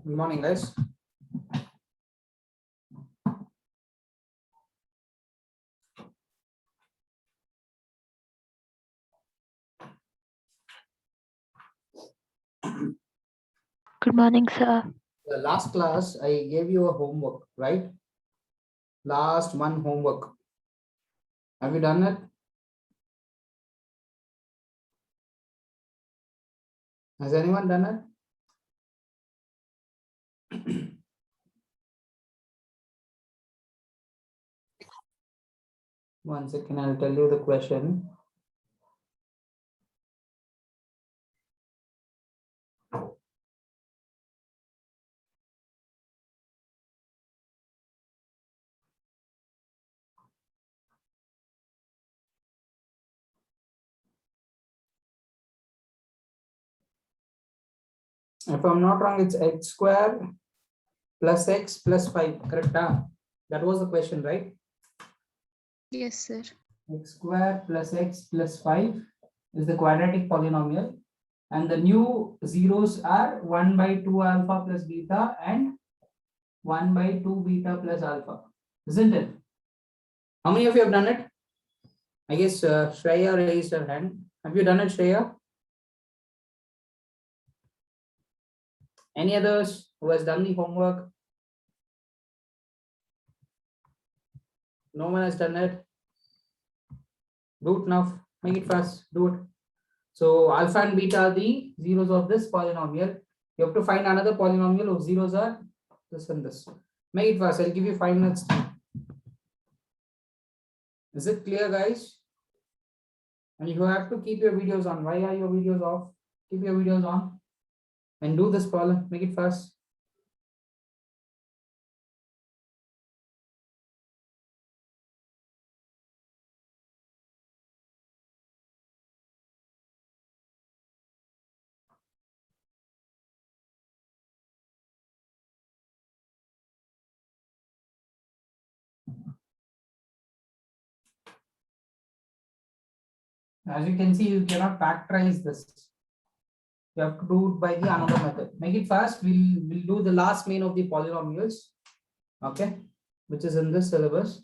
Good morning, guys. Good morning, sir. The last class, I gave you a homework, right? Last one homework. Have you done it? Has anyone done it? One second, I'll tell you the question. If I'm not wrong, it's x square plus x plus 5, correct? That was the question, right? Yes, sir. X square plus x plus 5 is the quadratic polynomial. And the new zeros are 1 by 2 alpha plus beta and 1 by 2 beta plus alpha, isn't it? How many of you have done it? I guess Shreya raised her hand. Have you done it, Shreya? Any others who has done the homework? No one has done it. Do it now. Make it fast. Do it. So alpha and beta are the zeros of this polynomial. You have to find another polynomial whose zeros are this and this. Make it fast. I'll give you 5 minutes. Is it clear, guys? And you have to keep your videos on. Why are your videos off? Keep your videos on and do this problem. Make it fast. As you can see, you cannot factorize this. You have to do it by the another method. Make it fast. We'll do the last main of the polynomials, okay, which is in this syllabus.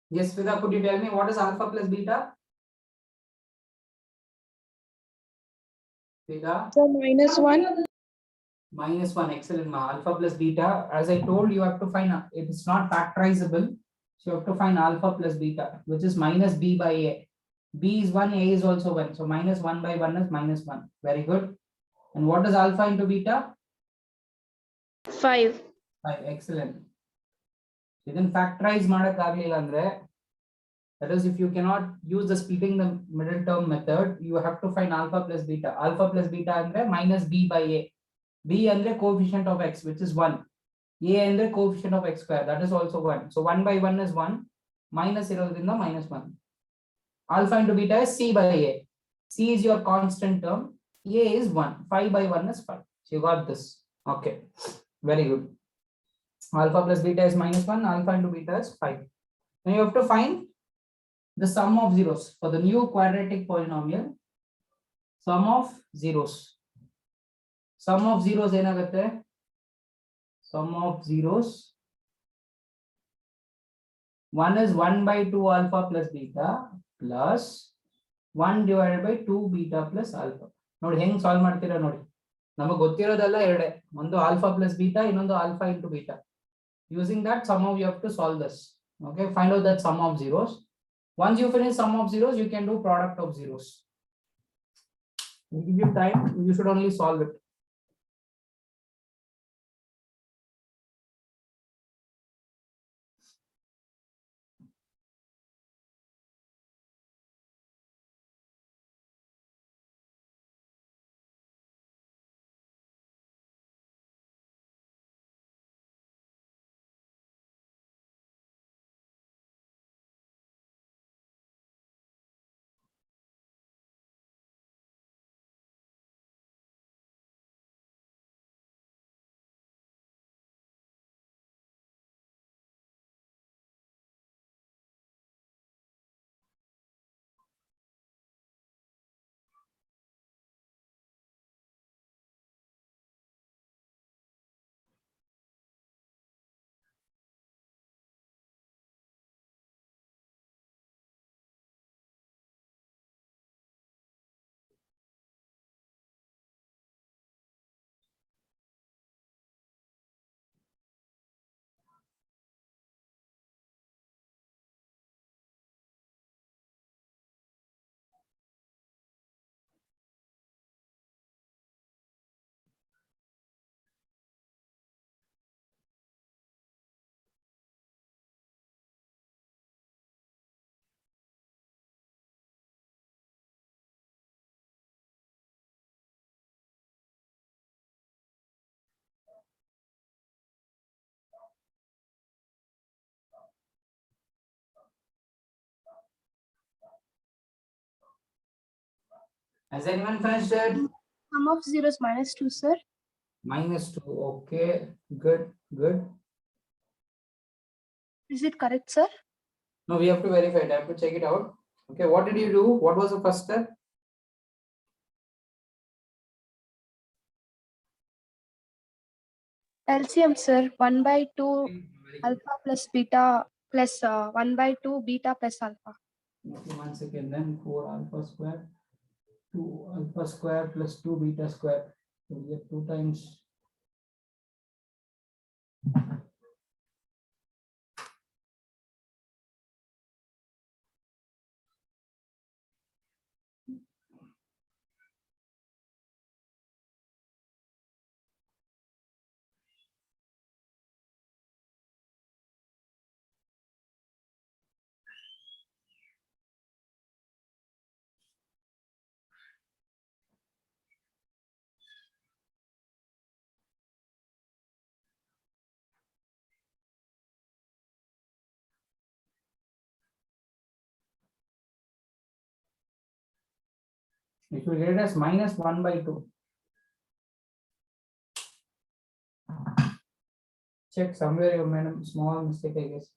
Yes, Vida, could you tell me what is alpha plus beta? Vida? So -1. -1, excellent. Alpha plus beta. As I told you, have to find it is not factorizable. So you have to find alpha plus beta, which is minus b by a. B is 1, a is also 1. So -1 by 1 is -1. Very good. And what is alpha into beta? 5. 5. Excellent. Then factorize ಮಾಡಕ್ಕಾಗಲಿಲ್ಲ ಅಂದ್ರೆ, that is, if you cannot use the splitting the middle term method, you have to find alpha plus beta. Alpha plus beta andre minus b by a. B andre coefficient of x, which is 1. A andre coefficient of x square, that is also 1. So 1 by 1 is 1. Minus irodrinda -1. Alpha into beta is c by a. C is your constant term. A is 1. 5 by 1 is 5. So you got this. Okay. Very good. Alpha plus beta is -1. Alpha into beta is 5. Now you have to find the sum of zeros for the new quadratic polynomial. Sum of zeros. Sum of zeros ಏನಾಗುತ್ತೆ? Sum of zeros 1 is 1 by 2 alpha plus beta plus 1 divided by 2 beta plus alpha. ನೋಡಿ ಹೆಂಗ್ solve ಮಾಡ್ತೀರಾ ನೋಡಿ. ನಮಗೆ ಗೊತ್ತಿರೋದೆಲ್ಲ ಎರಡೇ, ಒಂದು alpha plus beta, ಇನ್ನೊಂದು alpha into beta. Using that, somehow you have to solve this. Okay, find out that sum of zeros. Once you finish sum of zeros, you can do product of zeros. Give you time, you should only solve it. Has anyone finished it? Sum of zeros -2, sir. -2. Okay, good, good. Is it correct, sir? No, we have to verify it. I have to check it out. Okay, what did you do? What was the first step? LCM, sir. 1 by 2 alpha plus beta plus 1 by 2 beta plus alpha. Okay, 1 second. Then 4 alpha square, 2 alpha square plus 2 beta square. So we get 2 times. It will get it as -1 by 2. Check somewhere you made a small mistake, I guess.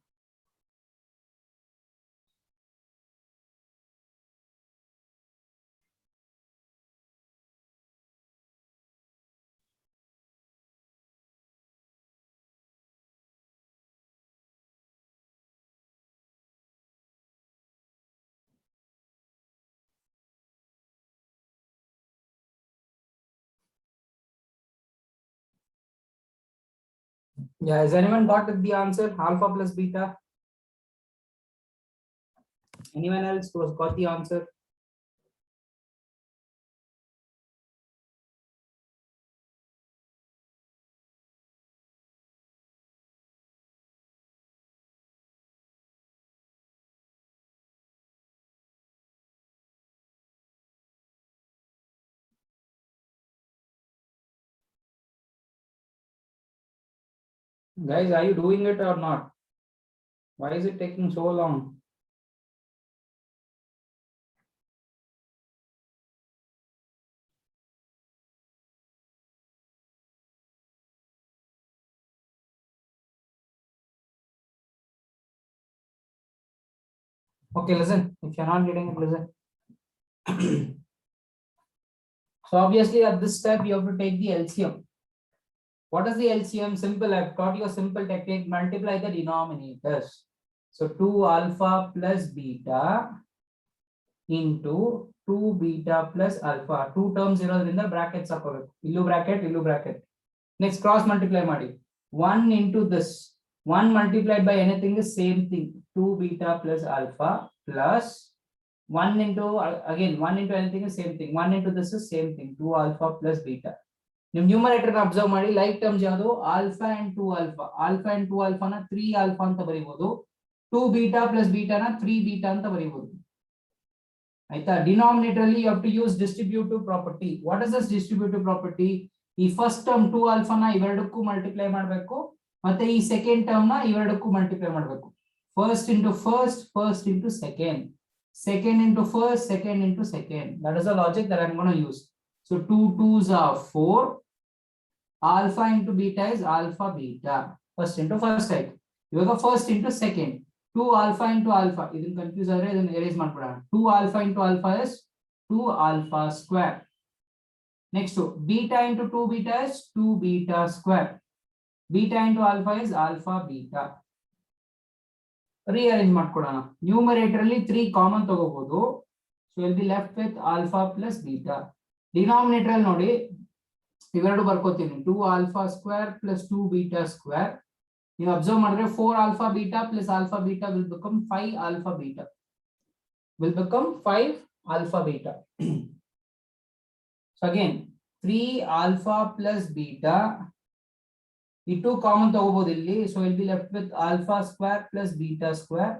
Yeah, has anyone got the answer? Alpha plus beta? Anyone else who has got the answer? Guys, are you doing it or not? Why is it taking so long? Okay, listen. If you're not getting it, listen. So obviously at this step, you have to take the LCM. What is the LCM? Simple. I've taught you a simple technique. Multiply the denominators. So 2 alpha plus beta into 2 beta plus alpha. Two terms irodrinda brackets hakobeku. Illu bracket. Next cross multiply ಮಾಡಿ. 1 into this. 1 multiplied by anything is same thing. 2 beta plus alpha plus 1 into again 1 into anything is same thing. 1 into this is same thing. 2 alpha plus beta. ನೀವು numerator observe ಮಾಡಿ, like terms ಯಾವುದು alpha and 2 alpha. Alpha and 2 ಆಲ್ಫಾನ 3 alpha ಅಂತ ಬರೀಬಹುದು. 2 beta plus ಬೀಟಾನ 3 beta ಅಂತ ಬರೀಬಹುದು. ಆಯ್ತಾ? ಡಿನಾಮಿನೇಟರ್ ಅಲ್ಲಿ you have to use distributive property. What is this distributive property? ಈ ಫಸ್ಟ್ ಟರ್ಮ್ 2 ಆಲ್ಫಾನ ಇವೆರಡಕ್ಕೂ ಮಲ್ಟಿಪ್ಲೈ ಮಾಡಬೇಕು, ಮತ್ತೆ ಈ ಸೆಕೆಂಡ್ ಟರ್ಮ್ ನ ಇವೆರಡಕ್ಕೂ ಮಲ್ಟಿಪ್ಲೈ ಮಾಡಬೇಕು. First into first into second into first, second into second. That is the logic that I am gonna use. So 2 2s are 4. Alpha into beta is alpha beta. First into first type. You have first into second. 2 alpha into alpha. Idin confuse ಆದರೆ ಇದನ್ನ erase ಮಾಡ್ಬಿಡೋಣ. 2 alpha into alpha is 2 alpha square. Next to beta into 2 beta is 2 beta square. Beta into alpha is alpha beta. Rearrange ಮಾಡ್ಕೊಳ್ಳೋಣ. Numerator ಅಲ್ಲಿ 3 common ತಗೋಬಹುದು. So we'll be left with alpha plus beta. Denominator ಅಲ್ಲಿ ನೋಡಿ ಇವೆರಡು ಬರ್ಕೋತೀನಿ. 2 alpha square plus 2 beta square. ನೀವು observe ಮಾಡಿದ್ರೆ 4 alpha beta plus alpha beta will become 5 alpha beta. Will become 5 alpha beta. So again 3 alpha plus beta. ಈ 2 common ತಗೋಬಹುದು ಇಲ್ಲಿ. So we'll be left with alpha square plus beta square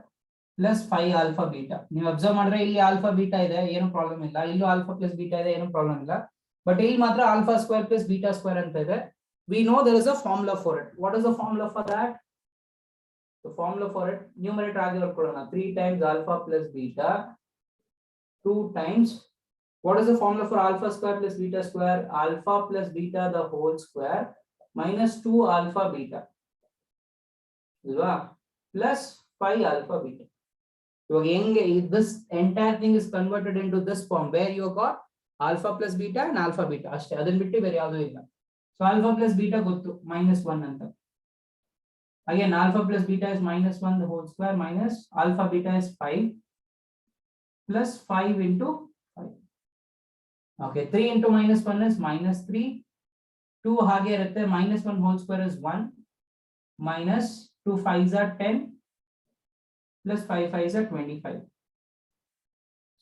plus 5 alpha beta. ನೀವು observe ಮಾಡಿದ್ರೆ ಇಲ್ಲಿ alpha beta ಇದೆ, ಏನು problem ಇಲ್ಲ. ಇಲ್ಲೂ ಆಲ್ಫಾ ಪ್ಲಸ್ ಬೀಟಾ ಇದೆ, ಏನು ಪ್ರಾಬ್ಲಮ್ ಇಲ್ಲ. ಬಟ್ ಇಲ್ಲಿ ಮಾತ್ರ alpha square plus beta square ಅಂತ ಇದೆ. We know there is a formula for it. What is the formula for that? The formula for it, numerator ಆಗಿ ಬರ್ಕೊಳ್ಳೋಣ. 3 times alpha plus beta, 2 times, what is the formula for alpha square plus beta square? Alpha plus beta the whole square minus 2 alpha beta, ಅಲ್ವಾ? plus 5 alpha beta. ಇವಾಗ ಹೆಂಗೆ this entire thing is converted into this form where you got alpha plus beta and alpha beta ಅಷ್ಟೇ, ಅದನ್ನ ಬಿಟ್ಟು ಬೇರೆ ಯಾವುದೂ ಇಲ್ಲ. So alpha plus beta ಗೊತ್ತು -1 ಅಂತ. Again alpha plus beta is -1 the whole square minus alpha beta is 5 plus 5 into 5. Okay, 3 into -1 is -3. 2 ಹಾಗೆ ಇರುತ್ತೆ. -1 whole square is 1 minus 2 5s are 10 plus 5 5s are 25.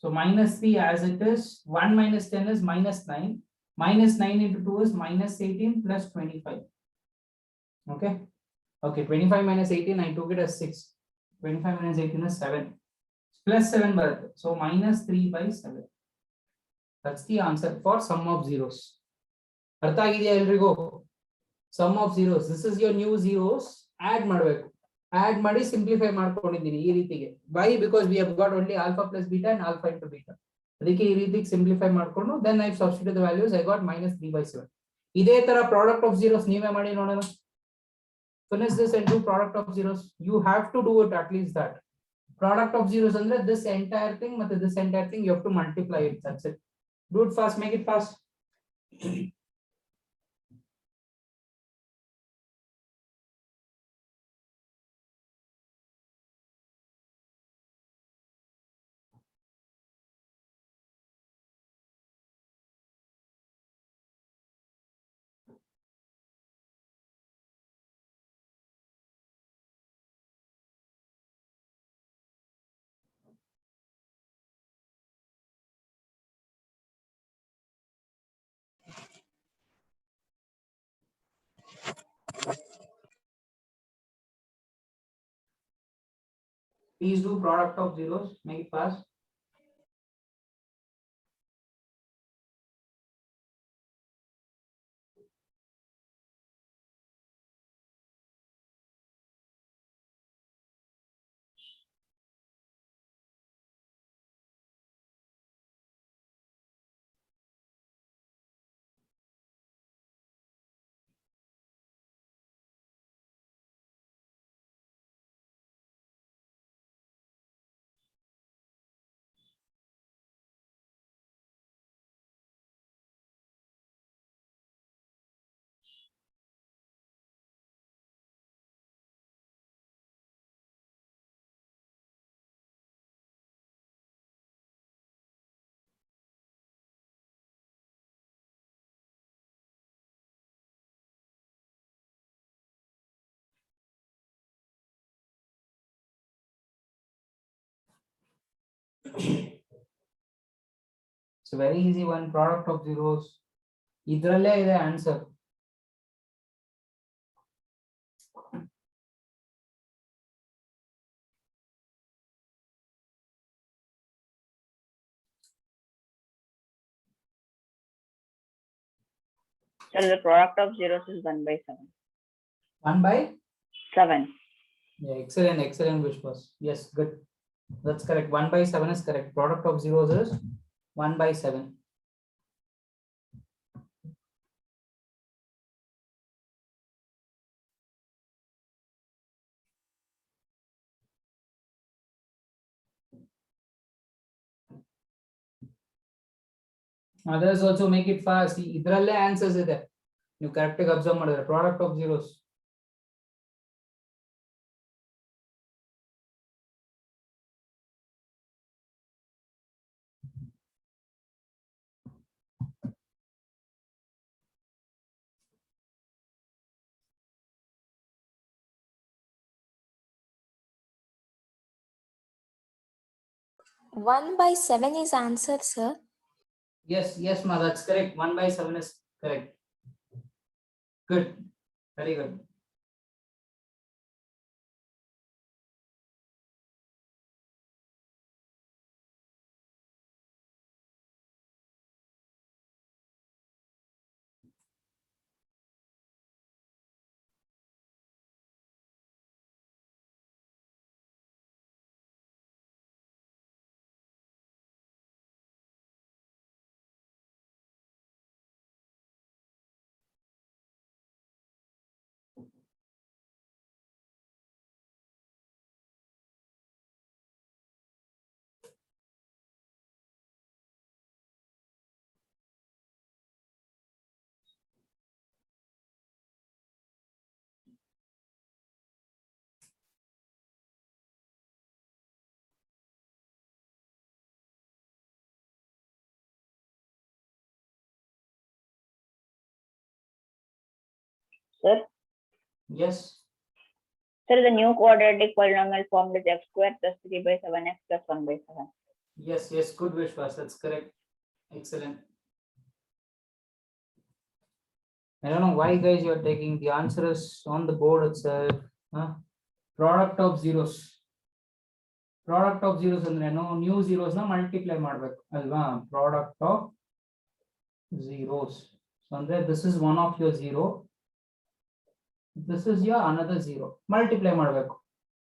So -3 as it is. 1 minus 10 is -9. -9 into 2 is -18 plus 25. Okay. Okay, 25 minus 18, I took it as 6. 25 minus 18 is 7. Plus 7 ಬರುತ್ತೆ. So -3/7. That's the answer for sum of zeros. ಅರ್ಥ ಆಗಿದೆಯಾ ಎಲ್ರಿಗೂ? Sum of zeros. This is your new zeros. Add ಮಾಡಬೇಕು. Add ಮಾಡಿ simplify ಮಾಡ್ಕೊಂಡಿದ್ದೀನಿ ಈ ರೀತಿಗೆ. Why? Because we have got only alpha plus beta and alpha into beta. ಅದಕ್ಕೆ ಈ ರೀತಿಗೆ ಸಿಂಪ್ಲಿಫೈ ಮಾಡ್ಕೊಂಡು then I substitute the values. I got -3/7. ಇದೇ ತರ ಪ್ರಾಡಕ್ಟ್ ಆಫ್ zeros ನೀವೇ ಮಾಡಿ ನೋಡೋಣ. Finish this and do product of zeros. You have to do it at least that. Product of zeros andre this entire thing ಮತ್ತೆ this entire thing you have to multiply it. That's it. Do it fast, make it fast. Please do product of zeros, make it fast. It's a very easy one. Product of zeros. Idralle ide answer. So the product of zeros is 1 by 7. 1 by 7. Yeah, excellent, excellent, Vishwas. Yes, good. That's correct. 1 by 7 is correct. Product of zeros is 1 by 7. Others also make it fast. Idralle answers ide. You correctly observe madidre. Product of zeros. One by 7 is answer, sir. Yes, yes, ma, that's correct. 1 by 7 is correct. Good. Very good. Sir, Yes. sir, the new quadratic polynomial formed is x square plus 3 by 7x plus 1 by 7. Yes, yes, good, Vishwas. That's correct. Excellent. I don't know why, guys, you're taking the answer is on the board itself. Huh? Product of zeros. Product of zeros ಅಂದ್ರೆ no new zeros na multiply ಮಾಡಬೇಕು ಅಲ್ವಾ? Product of zeros. So ಅಂದ್ರೆ this is one of your zero. This is your another zero. Multiply ಮಾಡಬೇಕು.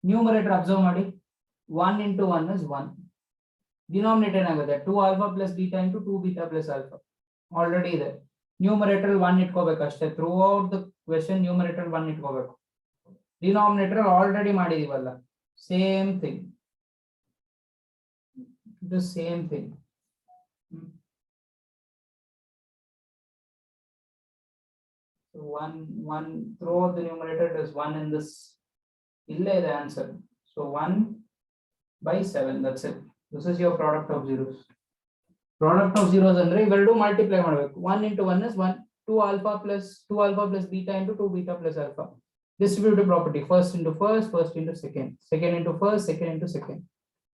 Numerator observe ಮಾಡಿ. 1 into 1 is 1. Denominator ಏನಾಗುತ್ತೆ 2 alpha plus beta into 2 beta plus alpha. Already ಇದೆ. Numerator 1 ಇಟ್ಕೋಬೇಕು ಅಷ್ಟೇ. Throughout the question numerator 1 ಇಟ್ಕೋಬೇಕು. Denominator already ಮಾಡಿದೀವಲ್ಲ. Same thing. The same thing. So one throughout the numerator it is 1 in this. Ille the answer. So 1 by 7. That's it. This is your product of zeros. Product of zeros andre iverdu multiply ಮಾಡಬೇಕು. 1 into 1 is 1. 2 alpha plus beta into 2 beta plus alpha. Distributive property. First into first, first into second. Second into first, second into second.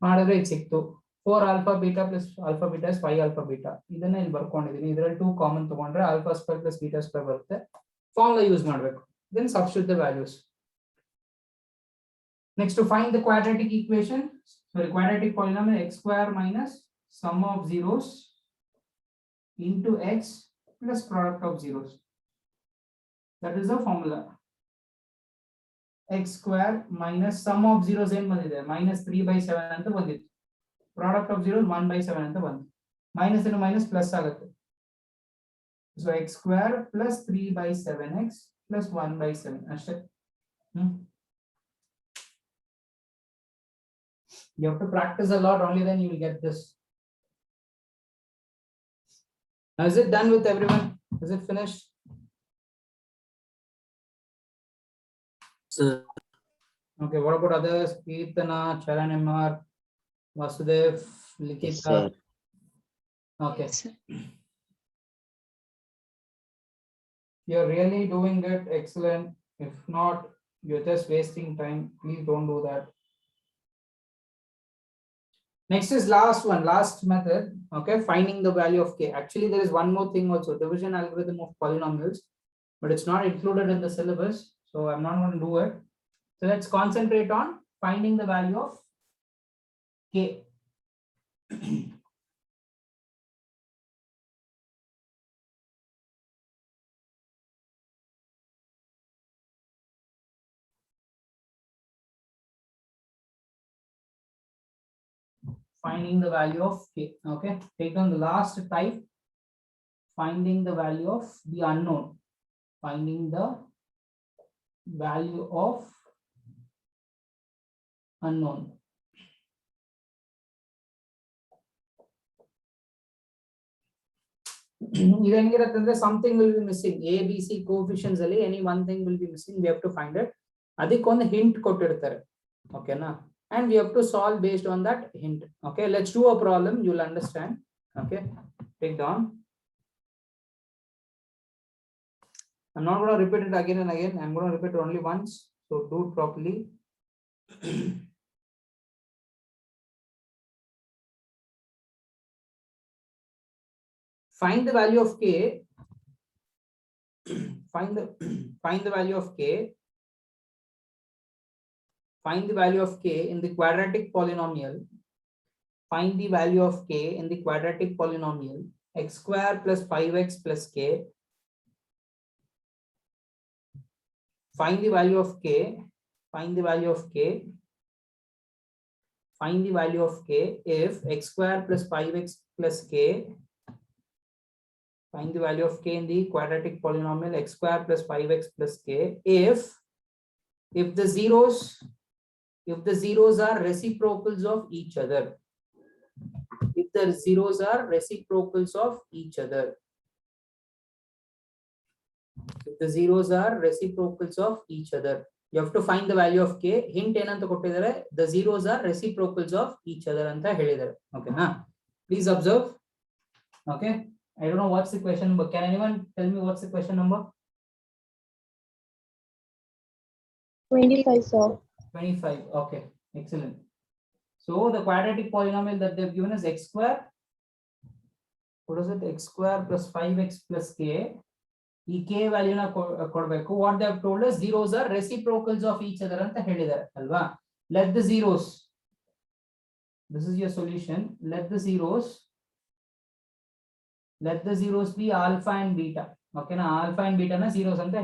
ಮಾಡಿದ್ರೆ ಇದು ಸಿಕ್ತು. 4 alpha beta plus alpha beta is 5 alpha beta. ಇದನ್ನ ಇಲ್ಲಿ ಬರ್ಕೊಂಡಿದ್ದೀನಿ. ಇದರಲ್ಲಿ 2 common ತಗೊಂಡ್ರೆ alpha square plus beta square ಬರುತ್ತೆ. Formula use ಮಾಡಬೇಕು. Then substitute the values. Next, to find the quadratic equation, sorry, quadratic polynomial x square minus sum of zeros into x plus product of zeros. That is the formula. X square minus sum of zeros ಏನು ಬಂದಿದೆ minus 3 by 7 ಅಂತ ಬಂದಿತ್ತು. Product of zeros 1 by 7 ಅಂತ ಬಂತು. Minus into minus plus ಆಗುತ್ತೆ. So x square plus 3 by 7x plus 1 by 7 ಅಷ್ಟೇ. You have to practice a lot, only then you will get this. Now, is it done with everyone? Is it finished? Sir. Okay, what about others? Kirtana, Charan MR, Vasudev, Likita. Sir. Okay. You're really doing it. Excellent. If not, you're just wasting time. Please don't do that. Next is last method. Okay, finding the value of k. Actually, there is one more thing also, division algorithm of polynomials, but it's not included in the syllabus, so I'm not going to do it. So let's concentrate on finding the value of k. Finding the value of k. Okay, take on the last type, finding the value of the unknown. Finding the value of unknown. Something will be missing. A, B, C coefficients ali any one thing will be missing. We have to find it. Adikkondu hint kottirtare. Okay na? And we have to solve based on that hint. Okay, let's do a problem. You'll understand. Okay, take down. I'm not going to repeat it again and again. I'm going to repeat it only once. So do it properly. Find the value of k. Find the value of k. Find the value of k in the quadratic polynomial. Find the value of k in the quadratic polynomial x square plus 5x plus k. Find the value of k. Find the value of k. Find the value of k if x square plus 5x plus k. Find the value of k in the quadratic polynomial x square plus 5x plus k if the zeros are reciprocals of each other. If the zeros are reciprocals of each other. If the zeros are reciprocals of each other. You have to find the value of k. Hint enanta kottidare, the zeros are reciprocals of each other anta helidare. Okay na? Please observe. Okay. I don't know what's the question number. Can anyone tell me what's the question number? 25, sir. 25. Okay, excellent. So the quadratic polynomial that they've given is x square. What is it? X square plus 5x plus k. E k value na kodbeku. What they have told us, zeros are reciprocals of each other anta helidare alva. Let the zeros. This is your solution. Let the zeros be alpha and beta. Okay na, alpha and beta na zeros anta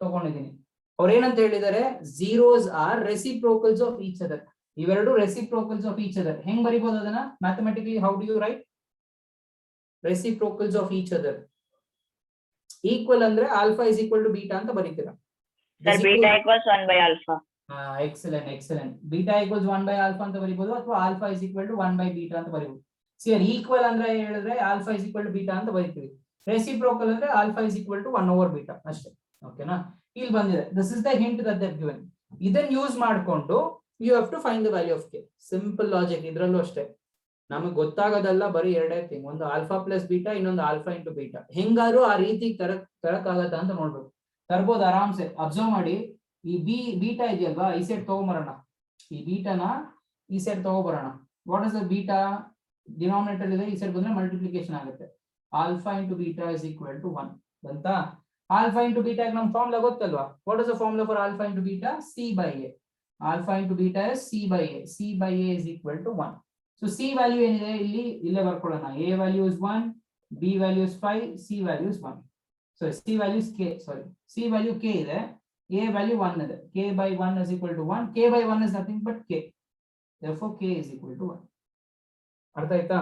ತಗೊಂಡಿದ್ದೀನಿ. ಅವ್ರು ಏನಂತ ಹೇಳಿದ್ದಾರೆ, zeros are reciprocals of each other. ಇವೆರಡು reciprocals of each other. ಹೆಂಗ್ ಬರಿಬಹುದು ಅದನ್ನ mathematically? How do you write reciprocals of each other? Equal ಅಂದ್ರೆ alpha is equal to beta ಅಂತ ಬರೀತೀರಾ. Sir, beta equals 1 by alpha. Excellent. Beta equals 1 by alpha ಅಂತ ಬರೀಬಹುದು, ಅಥವಾ alpha is equal to 1 by beta ಅಂತ ಬರೀಬಹುದು. See, equal ಅಂದ್ರೆ ಹೇಳಿದ್ರೆ alpha is equal to beta ಅಂತ ಬರೀತೀವಿ. Reciprocal ಅಂದ್ರೆ alpha is equal to 1 over beta ಅಷ್ಟೇ. ಓಕೆನಾ? ಇಲ್ಲಿ ಬಂದಿದೆ. This is the hint that they've given. ಇದನ್ನ ಯೂಸ್ ಮಾಡಿಕೊಂಡು you have to find the value of k. Simple logic. ಇದ್ರಲ್ಲೂ ಅಷ್ಟೇ. ನಮಗೆ ಗೊತ್ತಾಗೋದಲ್ಲ ಬರೀ ಎರಡೇ ಥಿಂಗ್. ಒಂದು ಆಲ್ಫಾ ಪ್ಲಸ್ ಬೀಟಾ, ಇನ್ನೊಂದು ಆಲ್ಫಾ ಇಂಟು ಬೀಟಾ. ಹೆಂಗಾರು ಆ ರೀತಿ ತರಕ್ಕಾಗತ್ತಾ ಅಂತ ನೋಡ್ಬೇಕು. ತರ್ಬೋದು ಆರಾಮ್ಸೆ. ಅಬ್ಸರ್ವ್ ಮಾಡಿ, ಈ ಬೀಟಾ ಇದೆಯಲ್ವಾ, ಈ ಸೈಡ್ ತಗೊಂಬರೋಣ. ಈ ಬೀಟಾನ ಈ ಸೈಡ್ ತಗೋಬರೋಣ. What is the beta? Denominator ಇದೆ, ಈ ಸೈಡ್ ಬಂದ್ರೆ ಮಲ್ಟಿಪ್ಲಿಕೇಶನ್ ಆಗುತ್ತೆ. Alpha into beta is equal to 1 ಅಂತ. ಆಲ್ಫಾ ಇಂಟು ಬೀಟಾ ನಮ್ ಫಾರ್ಮುಲಾ ಗೊತ್ತಲ್ವಾ? What is the formula for alpha into beta? C by A. Alpha into beta is C by A. C by A is equal to 1. So C value ಏನಿದೆ ಇಲ್ಲೇ ಬರ್ಕೊಳ್ಳೋಣ. A value is 1, B value is 5, C value is 1. So C value is K, sorry, C value K ಇದೆ, A value 1 ಇದೆ. K by 1 is equal to 1. K by 1 is nothing but K. therefore k is equal to 1. ಅರ್ಥ ಆಯ್ತಾ?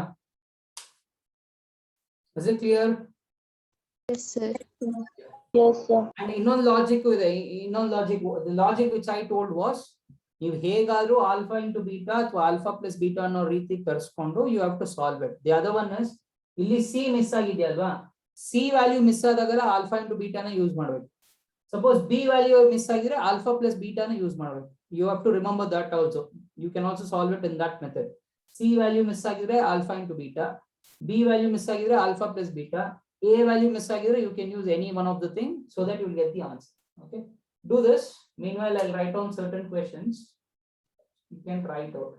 Is it clear? Yes, sir. Yes, sir. And ಇನ್ನೊಂದು logic ಇದೆ. The logic which I told was, ನೀವು ಹೇಗಾದ್ರೂ alpha into beta ಅಥವಾ alpha plus beta ಅನ್ನೋ ರೀತಿ ತರಿಸ್ಕೊಂಡು you have to solve it. The other one is, ಇಲ್ಲಿ ಸಿ ಮಿಸ್ ಆಗಿದೆಯಲ್ವಾ, C value miss ಆದಾಗೆಲ್ಲ ಆಲ್ಫಾ ಇಂಟು ಬೀಟಾನ ಯೂಸ್ ಮಾಡ್ಬೇಕು. ಸಪೋಸ್ ಬಿ ವ್ಯಾಲ್ಯೂ ಮಿಸ್ ಆಗಿದ್ರೆ ಆಲ್ಫಾ ಪ್ಲಸ್ ಬೀಟಾನ ಯೂಸ್ ಮಾಡ್ಬೇಕು. You have to remember that also. You can also solve it in that method. C value miss ಆಗಿದ್ರೆ alpha into beta, B value miss ಆಗಿದ್ರೆ alpha plus beta, A value miss ಆಗಿದ್ರೆ you can use any one of the thing so that you will get the answer. Okay, do this. Meanwhile, I'll write down certain questions. You can write out.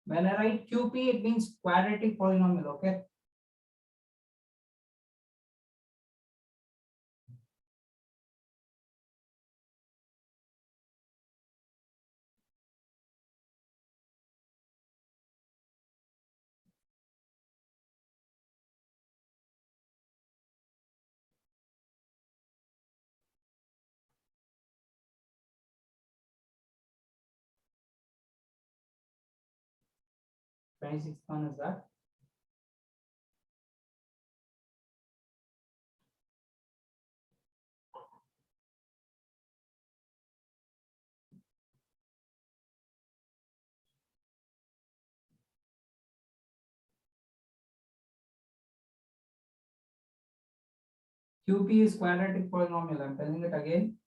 When I write QP, it means quadratic polynomial, okay? Twenty-sixth one is that. QP is quadratic polynomial. I'm telling it again.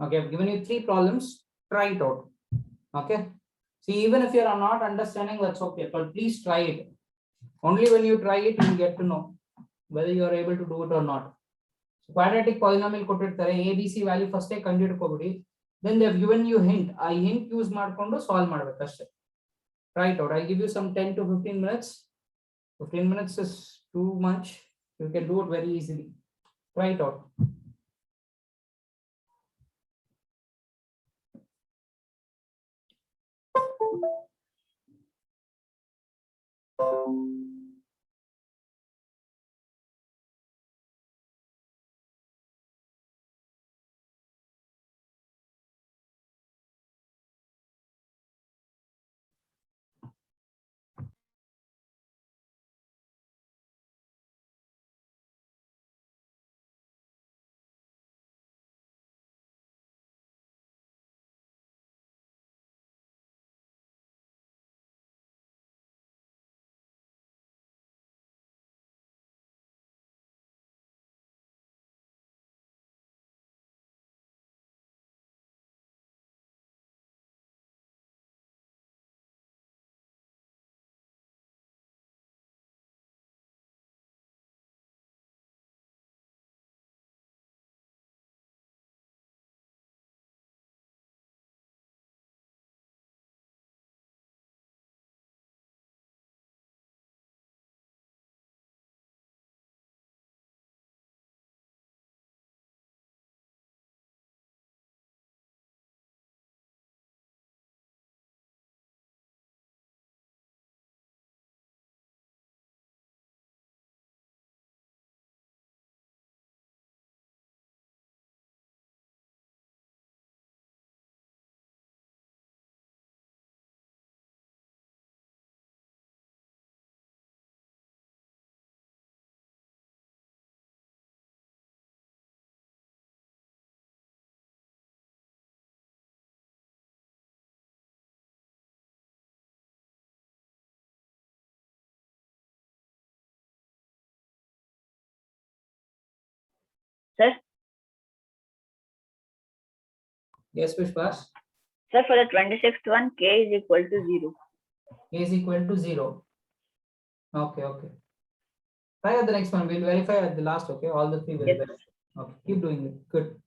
Okay, I've given you 3 problems. Try it out. Okay. See, even if you are not understanding, that's okay, but please try it. Only when you try it, you get to know whether you are able to do it or not. So quadratic polynomial ಕೊಟ್ಟಿರ್ತಾರೆ ABC value first ಕಂಡು ಹಿಡ್ಕೋಬಿಡಿ. Then they have given you hint. ಆ hint use ಮಾಡ್ಕೊಂಡು solve ಮಾಡ್ಬೇಕು ಅಷ್ಟೇ. Try it out. I'll give you some 10 to 15 minutes. 15 minutes is too much. You can do it very easily. Try it out. Sir, Yes, Vishwas. sir, for the 26th one, k is equal to 0. A is equal to 0. Okay, okay. Try at the next one. We'll verify at the last. Okay, all the 3 will Yes. verify. Okay, keep doing it. Good.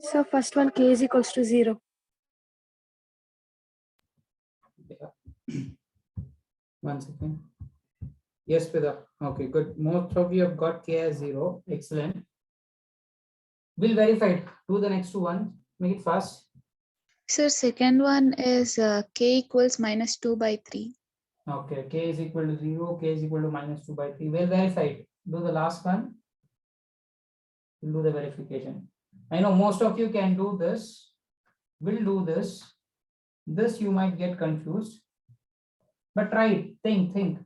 So first one k is equals to 0. One second. Yes, Pida. Okay, good. Most of you have got k as 0. Excellent. We'll verify it. Do the next one. Make it fast. Sir, second one is k equals minus 2 by 3. Okay, k is equal to 0, k is equal to minus 2 by 3. We'll verify it. Do the last one. We'll do the verification. I know most of you can do this. We'll do this. This you might get confused. But try it. Think.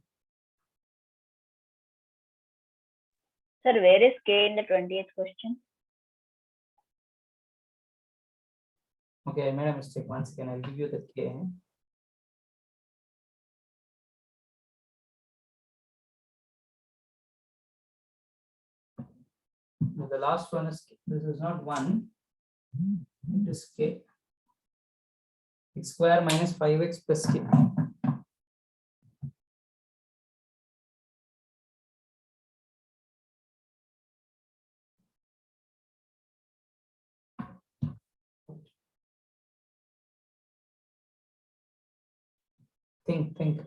Sir, where is k in the 20th question? Okay, I made a mistake. Once again, I'll give you the k. The last one is, this is not 1. It is k. X square minus 5x plus k. Think.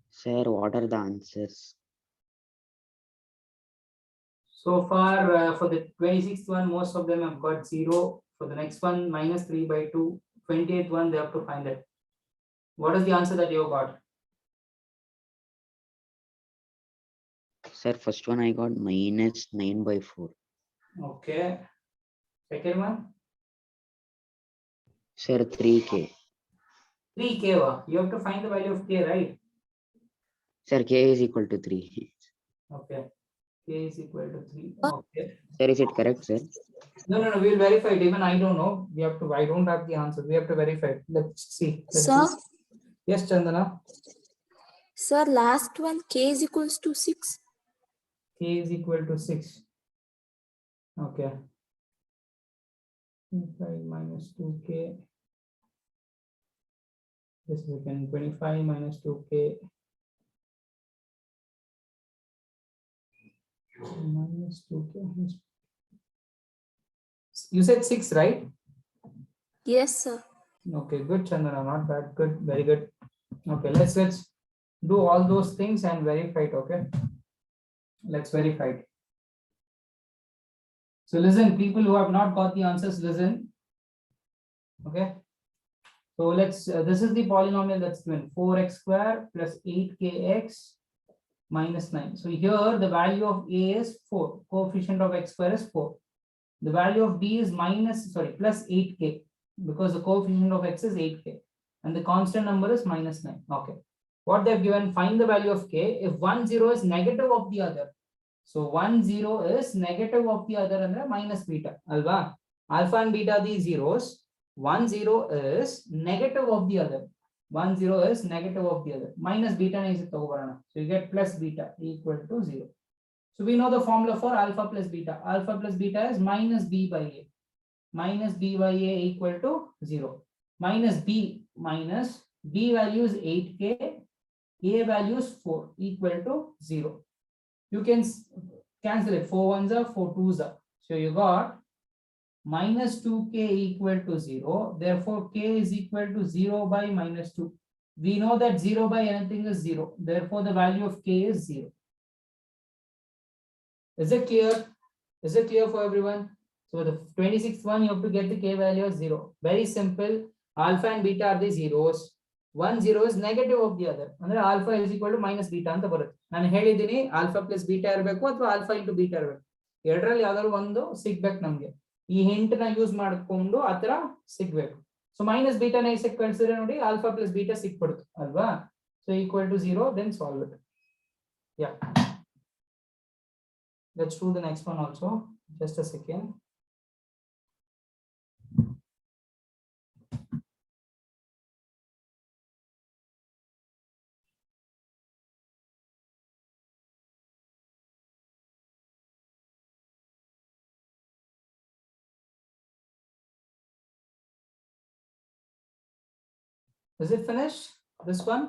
Sir, what are the answers? So far, for the 26th one, most of them have got 0. For the next one, minus 3 by 2. 28th one, they have to find it. What is the answer that you got? Sir, first one I got minus 9 by 4. Okay. Second one? Sir, 3k. 3k. You have to find the value of k, right? Sir, k is equal to 3. Okay. K is equal to 3. Okay. Sir, is it correct, sir? No. We'll verify it. Even I don't know. We have to. I don't have the answer. We have to verify it. Let's see. Sir? Yes, Chandana. Sir, last one k is equals to 6. K is equal to 6. Okay. 25 minus 2k. Just a second. 25 minus 2k. Minus 2k. You said 6, right? Yes, sir. Okay, good, Chandana. Not bad. Good, very good. Okay, let's do all those things and verify it. Okay, let's verify it. So listen, people who have not got the answers, listen. Okay, so let's. This is the polynomial that's given: 4x square plus 8kx minus 9. So here the value of a is 4. Coefficient of x square is 4. The value of b is plus 8k, because the coefficient of x is 8k and the constant number is minus 9. Okay, what they've given, find the value of k if 1 0 is negative of the other. So 1 0 is negative of the other and minus beta. Alva, alpha and beta these zeros. 1 0 is negative of the other. 1 0 is negative of the other. Minus beta is so you get plus beta equal to 0. So we know the formula for alpha plus beta. Alpha plus beta is minus b by a. Minus b by a equal to 0. Minus b value is 8k. A value is 4 equal to 0. You can cancel it. 4 1s are 4 2s are. So you got minus 2k equal to 0. Therefore, k is equal to 0 by minus 2. We know that 0 by anything is 0. Therefore, the value of k is 0. Is it clear? Is it clear for everyone? So the 26th one, you have to get the k value as 0. Very simple. Alpha and beta are the zeros. One zero is negative of the other. And alpha is equal to minus beta ಅಂತ ಬರುತ್ತೆ. ನಾನು ಹೇಳಿದ್ದೀನಿ alpha plus beta ಇರಬೇಕು ಅಥವಾ alpha into beta ಇರಬೇಕು. ಎರಡರಲ್ಲಿ ಯಾವ್ದಾದ್ರು ಒಂದು ಸಿಗ್ಬೇಕು ನಮಗೆ. ಈ ಹಿಂಟ್ ನ ಯೂಸ್ ಮಾಡಿಕೊಂಡು ಆ ತರ ಸಿಗ್ಬೇಕು. ಸೊ ಮೈನಸ್ ಬೀಟಾ ನ ಇಸಕ್ಕೆ ಕಳಿಸಿದ್ರೆ ನೋಡಿ ಆಲ್ಫಾ ಪ್ಲಸ್ ಬೀಟಾ ಸಿಕ್ಬಿಡುತ್ತೆ ಅಲ್ವಾ. So equal to 0, then solve it. Yeah. Let's do the next one also. Just a second. Is it finished? This one?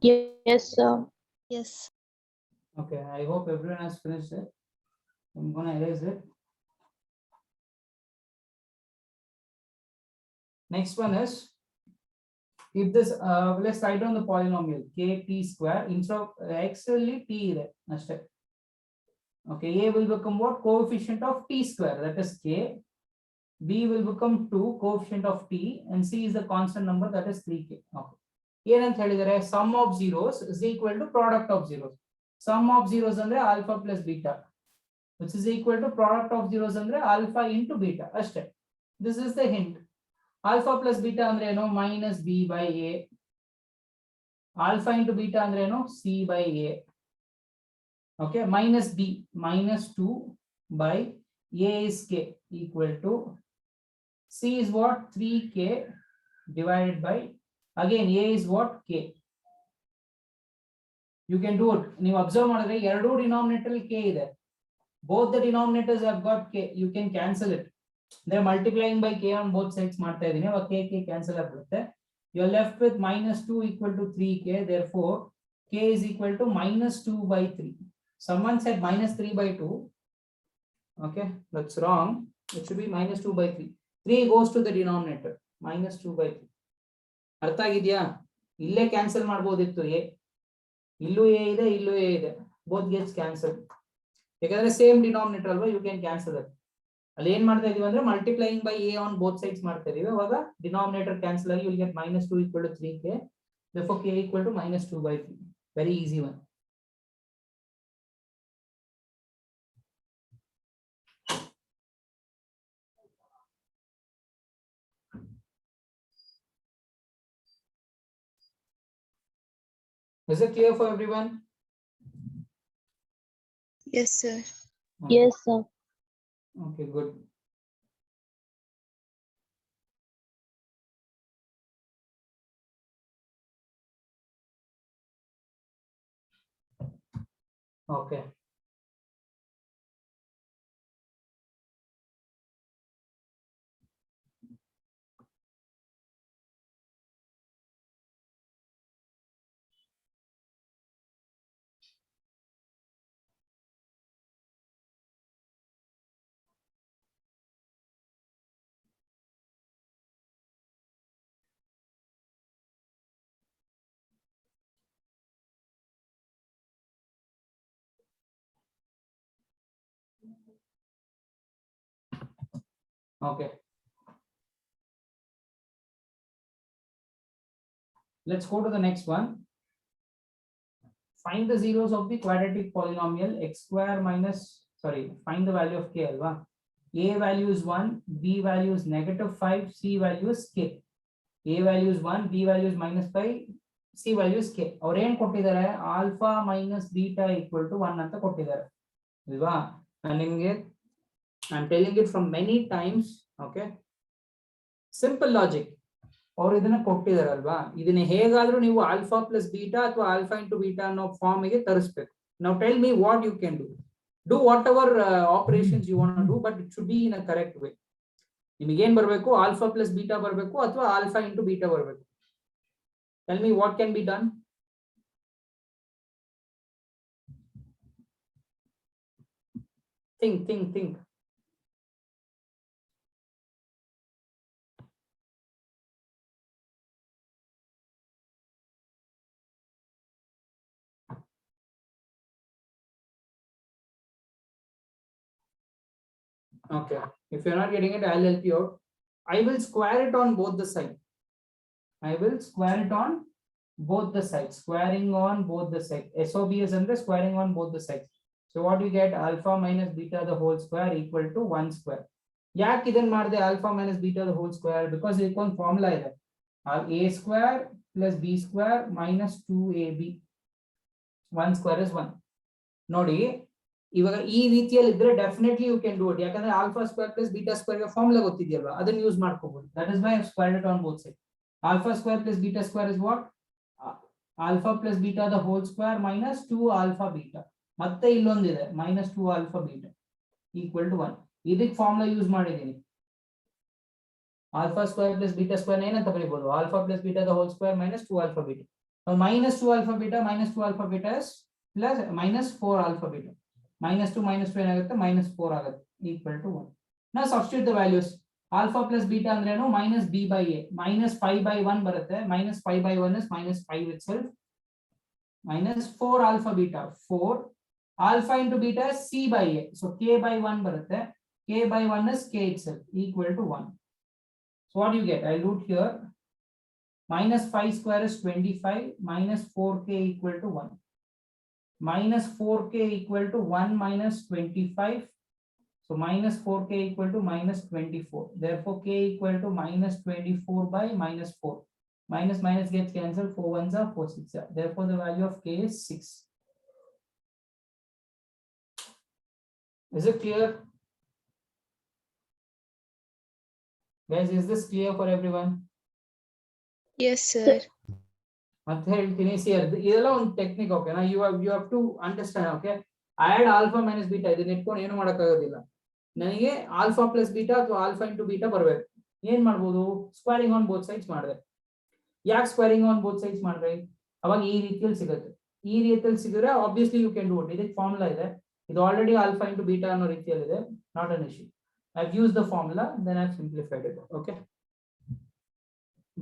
Yes, sir. Yes. Okay, I hope everyone has finished it. I'm gonna erase it. Next one is, if this let's write down the polynomial kt square instead of x only t ಇದೆ ಅಷ್ಟೇ. Okay, a will become what? Coefficient of t square, that is k. B will become 2, coefficient of t, and c is the constant number, that is 3k. Okay. ಏನಂತ ಹೇಳಿದರೆ sum of zeros is equal to product of zeros. Sum of zeros ಅಂದ್ರೆ alpha plus beta, which is equal to product of zeros ಅಂದ್ರೆ alpha into beta ಅಷ್ಟೇ. This is the hint. Alpha plus beta ಅಂದ್ರೆ ಏನು? minus b by a. Alpha into beta ಅಂದ್ರೆ ಏನು? c by a. Okay, minus b, minus 2 by a is k equal to c is what? 3k divided by, again a is what? k. You can do it. ನೀವು observe ಮಾಡಿದ್ರೆ ಎರಡು denominator k ಇದೆ. Both the denominators have got k. You can cancel it. They're multiplying by k on both sides ಮಾಡ್ತಾ ಇದೀನಿ. ಅವಾಗ k cancel ಆಗ್ಬಿಡುತ್ತೆ. You are left with minus 2 equal to 3k. Therefore, k is equal to minus 2 by 3. Someone said minus 3 by 2. Okay, that's wrong. It should be minus 2 by 3. 3 goes to the denominator. Minus 2 by 3. ಅರ್ಥ ಆಗಿದೆಯಾ? ಇಲ್ಲೇ cancel ಮಾಡಬಹುದಿತ್ತು a. ಇಲ್ಲೂ a ಇದೆ, ಇಲ್ಲೂ a ಇದೆ. Both gets cancelled. ಯಾಕಂದ್ರೆ same denominator ಅಲ್ವಾ, ಯು ಕ್ಯಾನ್ ಕ್ಯಾನ್ಸಲ್ ಇಟ್. ಅಲ್ಲಿ ಏನ್ ಮಾಡ್ತಾ ಇದೀವಿ ಅಂದ್ರೆ multiplying by a on both sides ಮಾಡ್ತಾ ಇದೀವಿ. ಅವಾಗ ಡಿನಾಮಿನೇಟರ್ ಕ್ಯಾನ್ಸಲ್ ಆಗಿ you'll get minus 2 equal to 3k. Therefore k equal to minus 2 by 3. Very easy one. Is it clear for everyone? Yes, sir. Okay. Yes, sir. Okay, good. Okay. Okay. Let's go to the next one. Find the zeros of the quadratic polynomial x square minus, find the value of k alva. A value is 1, B value is -5, C value is k. A value is 1, B value is -5, C value is k. ಅವ್ರು ಏನ್ ಕೊಟ್ಟಿದ್ದಾರೆ? Alpha minus beta equal to 1 ಅಂತ ಕೊಟ್ಟಿದ್ದಾರೆ ಅಲ್ವಾ? ನಾನು ನಿಮಗೆ I'm telling it from many times. Okay, simple logic. ಅವ್ರು ಇದನ್ನ ಕೊಟ್ಟಿದಾರಲ್ವಾ, ಇದನ್ನ ಹೇಗಾದ್ರೂ ನೀವು ಆಲ್ಫಾ ಪ್ಲಸ್ ಬೀಟಾ ಅಥವಾ ಆಲ್ಫಾ ಇಂಟು ಬೀಟಾ ಅನ್ನೋ ಫಾರ್ಮ್ ಗೆ ತರಿಸ್ಬೇಕು. Now tell me what you can do. Do whatever operations you want to do, but it should be in a correct way. ನಿಮಗೆ ಏನ್ ಬರಬೇಕು? ಆಲ್ಫಾ ಪ್ಲಸ್ ಬೀಟಾ ಬರಬೇಕು ಅಥವಾ alpha into beta ಬರಬೇಕು. Tell me what can be done. Think. Okay, if you're not getting it, I'll help you out. I will square it on both the sides. I will square it on both the sides. Squaring on both the sides. SOB is under squaring on both the sides. So what you get, alpha minus beta the whole square equal to 1 square. Yak idan marde alpha minus beta the whole square, because it one formula is a square plus b square minus 2ab. 1 square is 1. Nodi, ಇವಾಗ ಈ ರೀತಿಯಲ್ಲಿ ಇದ್ರೆ definitely you can do it. ಯಾಕಂದ್ರೆ alpha square plus beta square formula ಗೊತ್ತಿದೆಯಲ್ವಾ, ಅದನ್ನ use ಮಾಡ್ಕೋಬಹುದು. That is why I squared it on both side. Alpha square plus beta square is what? Alpha plus beta the whole square minus 2 alpha beta. ಮತ್ತೆ ಇಲ್ಲೊಂದಿದೆ minus 2 alpha beta equal to 1. ಇದಕ್ಕೆ formula use ಮಾಡಿದೀನಿ. Alpha square plus beta square ಏನಂತ ಬರೀಬಹುದು? Alpha plus beta the whole square minus 2 alpha beta. minus 2 alpha beta minus 2 alpha beta is plus minus 4 alpha beta. Minus 2 minus 2 ಏನಾಗುತ್ತೆ? minus 4 ಆಗುತ್ತೆ equal to 1. Now substitute the values. Alpha plus beta ಅಂದ್ರೇನು? minus b by a. minus 5 by 1 ಬರುತ್ತೆ. minus 5 by 1 is minus 5 itself. minus 4 alpha beta. 4 alpha into beta is c by a. So k by 1 ಬರುತ್ತೆ. k by 1 is k itself equal to 1. So what do you get? I'll do it here. Minus 5 square is 25 minus 4k equal to 1. Minus 4k equal to 1 minus 25. So minus 4k equal to minus 24. Therefore k equal to minus 24 by minus 4. Minus minus gets cancelled. 4 ones are 4 6 are. Therefore the value of k is 6. Is it clear? Guys, is this clear for everyone? Yes, sir. ಮತ್ತೆ ಹೇಳ್ತೀನಿ, ಇದೆಲ್ಲ ಒಂದು technique. ಓಕೆನಾ? You have to understand. Okay, add alpha minus beta ಇದನ್ನ ಇಟ್ಕೊಂಡು ಏನು ಮಾಡೋಕ್ಕಾಗೋದಿಲ್ಲ. ನನಗೆ ಆಲ್ಫಾ ಪ್ಲಸ್ ಬೀಟಾ ಅಥವಾ ಆಲ್ಫಾ ಇಂಟು ಬೀಟಾ ಬರಬೇಕು. ಏನ್ ಮಾಡ್ಬೋದು? ಸ್ಕ್ವೇರಿಂಗ್ ಆನ್ ಬೋತ್ ಸೈಡ್ಸ್ ಮಾಡಿದೆ. ಯಾಕೆ ಸ್ಕ್ವೇರಿಂಗ್ ಆನ್ ಬೋತ್ ಸೈಡ್ಸ್ ಮಾಡ್ರಿ? ಅವಾಗ ಈ ರೀತಿಯಲ್ಲಿ ಸಿಗುತ್ತೆ. ಈ ರೀತಿಯಲ್ಲಿ ಸಿಗಿದ್ರೆ obviously you can do it. ಇದಕ್ಕೆ ಫಾರ್ಮುಲಾ ಇದೆ. ಇದು ಆಲ್ರೆಡಿ ಆಲ್ಫಾ ಇಂಟು ಬೀಟಾ ಅನ್ನೋ ರೀತಿಯಲ್ಲಿ ಇದೆ. Not an issue. I have used the formula, then I have simplified it. Okay,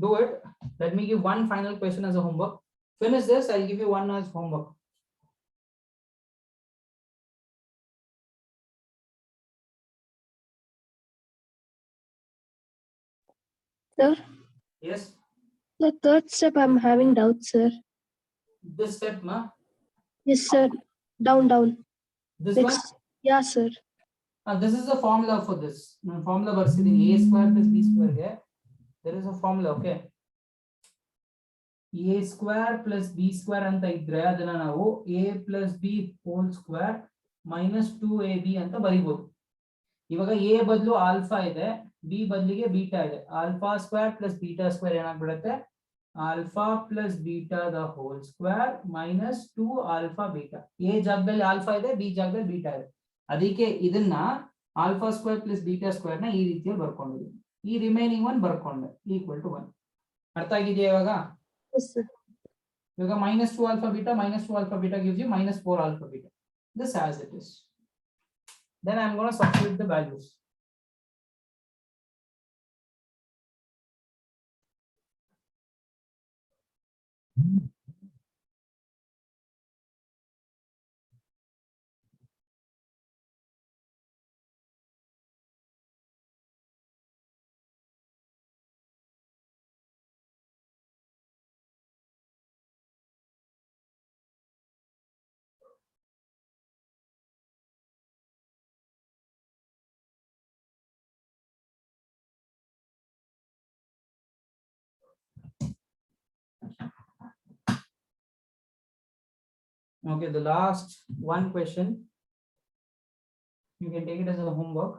do it. Let me give one final question as a homework. Finish this, I'll give you one as homework. Sir, Yes, the third step I'm having doubts, sir. this step ma, Yes, sir. Down. this one. Yeah, sir. This is the formula for this. Formula ಬರ್ಸಿದೀನಿ. a square plus b square ಗೆ there is a formula. Okay, a square plus b square ಅಂತ ಇದ್ರೆ ಅದನ್ನ ನಾವು a plus b whole square minus 2ab ಅಂತ ಬರೀಬಹುದು. ಇವಾಗ a ಬದಲು alpha ಇದೆ, b ಬದಲಿಗೆ ಬೀಟಾ ಇದೆ. Alpha square plus beta square ಏನಾಗ್ಬಿಡುತ್ತೆ? Alpha plus beta the whole square minus 2 alpha beta. a ಜಾಗದಲ್ಲಿ ಆಲ್ಫಾ ಇದೆ, b ಜಾಗದಲ್ಲಿ ಬೀಟಾ ಇದೆ. ಅದಕ್ಕೆ ಇದನ್ನ alpha square plus beta square ನ ಈ ರೀತಿಯಲ್ಲಿ ಬರ್ಕೊಂಡಿದ್ದೀನಿ. ಈ ರಿಮೈನಿಂಗ್ ಒನ್ ಬರ್ಕೊಂಡೆ ಈಕ್ವಲ್ ಟು 1. ಅರ್ಥ ಆಗಿದೆಯಾ ಇವಾಗ? Yes, sir. ಇವಾಗ minus 2 alpha beta gives you minus 4 alpha beta. This as it is. Then I'm going to substitute the values. Okay, the last one question. You can take it as a homework.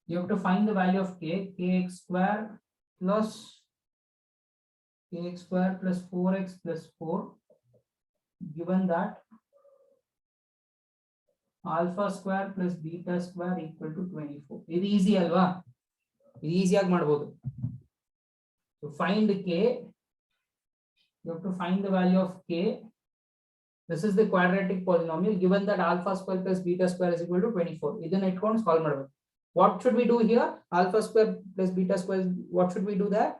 You have to find the value of k, kx square plus 4x plus 4, given that alpha square plus beta square equal to 24. It is easy alva. It is easy ag ಮಾಡಬಹುದು. To find k, you have to find the value of k. This is the quadratic polynomial given that alpha square plus beta square is equal to 24. ಇದನ್ನ ಇಟ್ಕೊಂಡು solve ಮಾಡಬೇಕು. What should we do here? Alpha square plus beta square, what should we do there?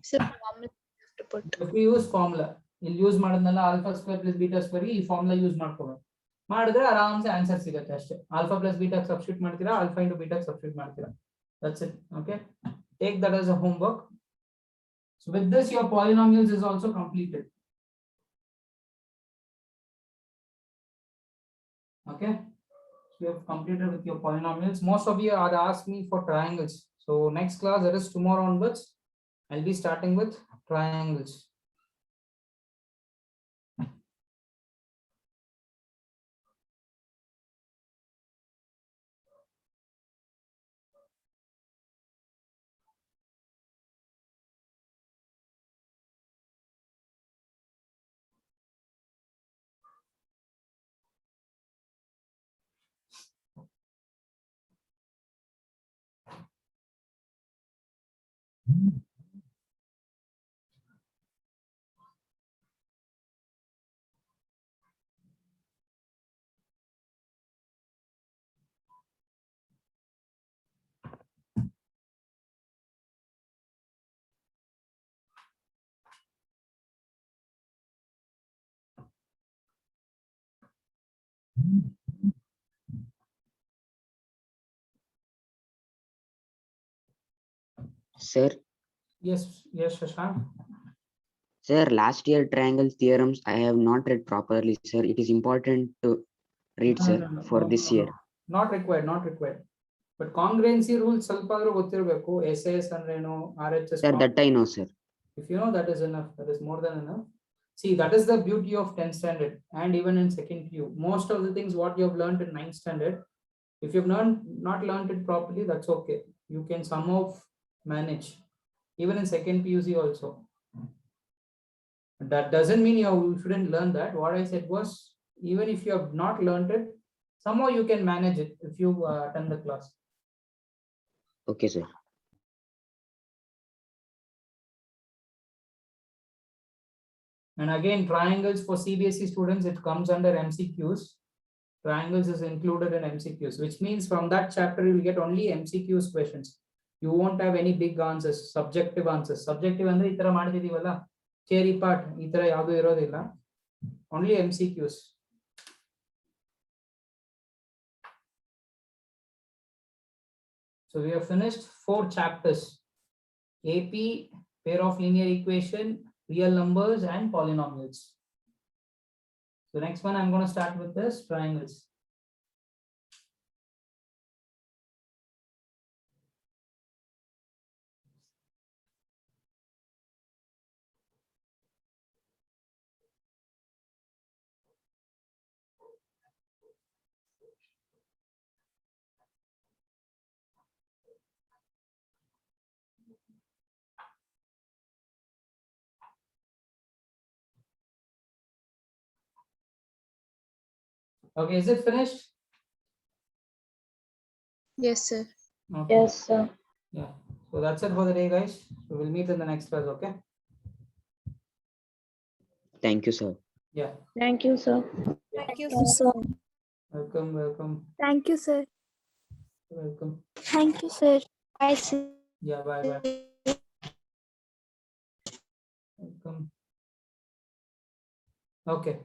So formula you have to put. If we use formula, ಇಲ್ಲಿ use ಮಾಡಿದ್ನಲ್ಲ alpha square plus beta square ಈ formula use ಮಾಡ್ಕೋಬೇಕು. ಮಾಡಿದ್ರೆ ಆರಾಮ್ಸೆ answer ಸಿಗುತ್ತೆ ಅಷ್ಟೇ. Alpha plus beta substitute ಮಾಡ್ತೀರಾ, alpha into beta substitute ಮಾಡ್ತೀರಾ. That's it. Okay. Take that as a homework. So with this, your polynomials is also completed. Okay. So you have completed with your polynomials. Most of you are asked me for triangles. So next class, that is tomorrow onwards, I'll be starting with triangles. Sir, Yes, Shashank. sir, last year triangle theorems I have not read properly, sir. It is important to read, sir, for this year. Not required, not required. But congruency rules ಸ್ವಲ್ಪ ಆದ್ರೂ ಗೊತ್ತಿರಬೇಕು. SAS ಅಂದ್ರೇನು, RHS. Sir, that I know, sir. If you know, that is enough. That is more than enough. See, that is the beauty of 10th standard and even in second PU. Most of the things what you have learned in 9th standard, if you've not learned it properly, that's okay. You can somehow manage. Even in second PUC also. That doesn't mean you shouldn't learn that. What I said was, even if you have not learned it, somehow you can manage it if you attend the class. Okay, sir. And again, triangles for CBSE students, it comes under MCQs. Triangles is included in MCQs, which means from that chapter, you will get only MCQs questions. You won't have any big answers, subjective answers. Subjective ಅಂದ್ರೆ ಈ ತರ ಮಾಡ್ತಿದೀವಲ್ಲ, theory part ಈ ತರ ಯಾವುದು ಇರೋದಿಲ್ಲ. Only MCQs. So we have finished 4 chapters. AP, pair of linear equation, real numbers and polynomials. So next one, I'm going to start with this triangles. Okay, is it finished? Yes, sir. Okay. Yes, sir. Yeah. So that's it for the day, guys. So we'll meet in the next class. Okay. Thank you, sir. Yeah. Thank you, sir. Thank you, sir. Welcome. Welcome. Thank you, sir. Welcome. Thank you, sir. Bye, sir. Yeah. Bye. Bye. Welcome. Okay.